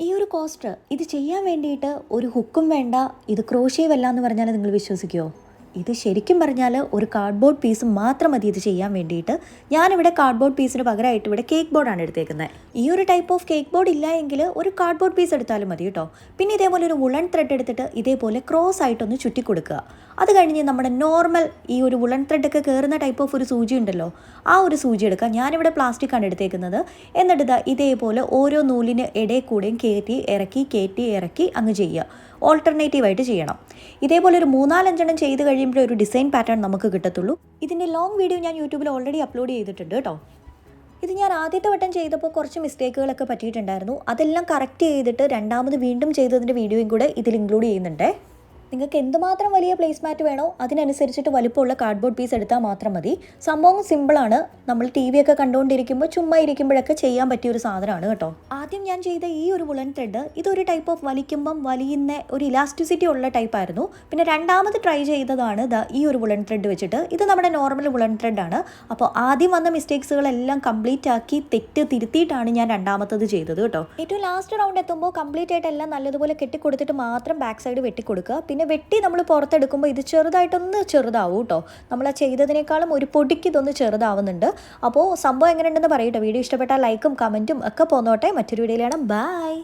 ഈ ഒരു കോസ്റ്റർ ഇത് ചെയ്യാൻ വേണ്ടിയിട്ട് ഒരു ഹുക്കും വേണ്ട, ഇത് ക്രോഷ്യ അല്ല എന്ന് പറഞ്ഞാൽ നിങ്ങൾ വിശ്വസിക്കുമോ? ഇത് ശരിക്കും പറഞ്ഞാൽ ഒരു കാർഡ്ബോർഡ് പീസ് മാത്രം മതി ഇത് ചെയ്യാൻ വേണ്ടിയിട്ട്. ഞാനിവിടെ കാർഡ്ബോർഡ് പീസിന് പകരമായിട്ട് ഇവിടെ കേക്ക് ബോർഡാണ് എടുത്തേക്കുന്നത്. ഈ ഒരു ടൈപ്പ് ഓഫ് കേക്ക് ബോർഡ് ഇല്ല എങ്കിൽ ഒരു കാർഡ്ബോർഡ് പീസ് എടുത്താലും മതി കേട്ടോ. പിന്നെ ഇതേപോലെ ഒരു വുളൺ ത്രെഡ് എടുത്തിട്ട് ഇതേപോലെ ക്രോസ് ആയിട്ടൊന്ന് ചുറ്റി കൊടുക്കുക. അത് കഴിഞ്ഞ് നമ്മുടെ നോർമൽ ഈ ഒരു വുളൺ ത്രെഡൊക്കെ കയറുന്ന ടൈപ്പ് ഓഫ് ഒരു സൂചി ഉണ്ടല്ലോ, ആ ഒരു സൂചി എടുക്കുക. ഞാനിവിടെ പ്ലാസ്റ്റിക്കാണ് എടുത്തേക്കുന്നത്. എന്നിട്ട് ഇതേപോലെ ഓരോ നൂലിന് ഇടയിൽ കൂടെയും കയറ്റി ഇറക്കി അങ്ങ് ചെയ്യുക. ഓൾട്ടർനേറ്റീവായിട്ട് ചെയ്യണം. ഇതേപോലെ ഒരു 3-4 ചെയ്ത് കഴിയുമ്പോൾ ഒരു ഡിസൈൻ പാറ്റേൺ നമുക്ക് കിട്ടത്തുള്ളൂ. ഇതിൻ്റെ ലോങ് വീഡിയോ ഞാൻ യൂട്യൂബിൽ ഓൾറെഡി അപ്ലോഡ് ചെയ്തിട്ടുണ്ട് കേട്ടോ. ഇത് ഞാൻ ആദ്യത്തെ വട്ടം ചെയ്തപ്പോൾ കുറച്ച് മിസ്റ്റേക്കുകളൊക്കെ പറ്റിയിട്ടുണ്ടായിരുന്നു. അതെല്ലാം കറക്റ്റ് ചെയ്തിട്ട് രണ്ടാമത് വീണ്ടും ചെയ്തതിൻ്റെ വീഡിയോയും കൂടെ ഇതിൽ ഇൻക്ലൂഡ് ചെയ്യുന്നുണ്ട്. നിങ്ങൾക്ക് എന്തുമാത്രം വലിയ പ്ലേസ് മാറ്റ് വേണോ അതിനനുസരിച്ചിട്ട് വലുപ്പമുള്ള കാർഡ്ബോർഡ് പീസ് എടുത്താൽ മാത്രം മതി. സംഭവം സിമ്പിളാണ്. നമ്മൾ ടി വി ഒക്കെ കണ്ടുകൊണ്ടിരിക്കുമ്പോൾ ചുമ്മാ ഇരിക്കുമ്പോഴൊക്കെ ചെയ്യാൻ പറ്റിയ ഒരു സാധനമാണ് കേട്ടോ. ആദ്യം ഞാൻ ചെയ്ത ഈ ഒരു വുളൻ ത്രെഡ് ഇതൊരു ടൈപ്പ് ഓഫ് വലിക്കുമ്പം വലിയുന്ന ഒരു ഇലാസ്റ്റിസിറ്റി ഉള്ള ടൈപ്പായിരുന്നു. പിന്നെ രണ്ടാമത് ട്രൈ ചെയ്തതാണ് ഈ ഒരു വുളൻ ത്രെഡ് വെച്ചിട്ട്. ഇത് നമ്മുടെ നോർമൽ വുളൻ ത്രെഡാണ്. അപ്പോൾ ആദ്യം വന്ന മിസ്റ്റേക്സുകളെല്ലാം കംപ്ലീറ്റ് ആക്കി തെറ്റ് തിരുത്തിയിട്ടാണ് ഞാൻ രണ്ടാമത്തത് ചെയ്തത് കേട്ടോ. ഏറ്റവും ലാസ്റ്റ് റൗണ്ട് എത്തുമ്പോൾ കംപ്ലീറ്റ് ആയിട്ട് എല്ലാം നല്ലതുപോലെ കെട്ടിക്കൊടുത്തിട്ട് മാത്രം ബാക്ക് സൈഡ് വെട്ടിക്കൊടുക്കുക. പിന്നെ വെട്ടി നമ്മൾ പുറത്തെടുക്കുമ്പോൾ ഇത് ചെറുതായിട്ടൊന്ന് ചെറുതാവും കേട്ടോ. നമ്മൾ ആ ചെയ്തതിനേക്കാളും ഒരു പൊടിക്ക് ഇതൊന്ന് ചെറുതാവുന്നുണ്ട്. അപ്പോൾ സംഭവം എങ്ങനെയുണ്ടെന്ന് പറയട്ടോ. വീഡിയോ ഇഷ്ടപ്പെട്ടാൽ ലൈക്കും കമൻറ്റും ഒക്കെ പോന്നോട്ടെ. മറ്റൊരു വീഡിയോയിലാണ്. ബൈ.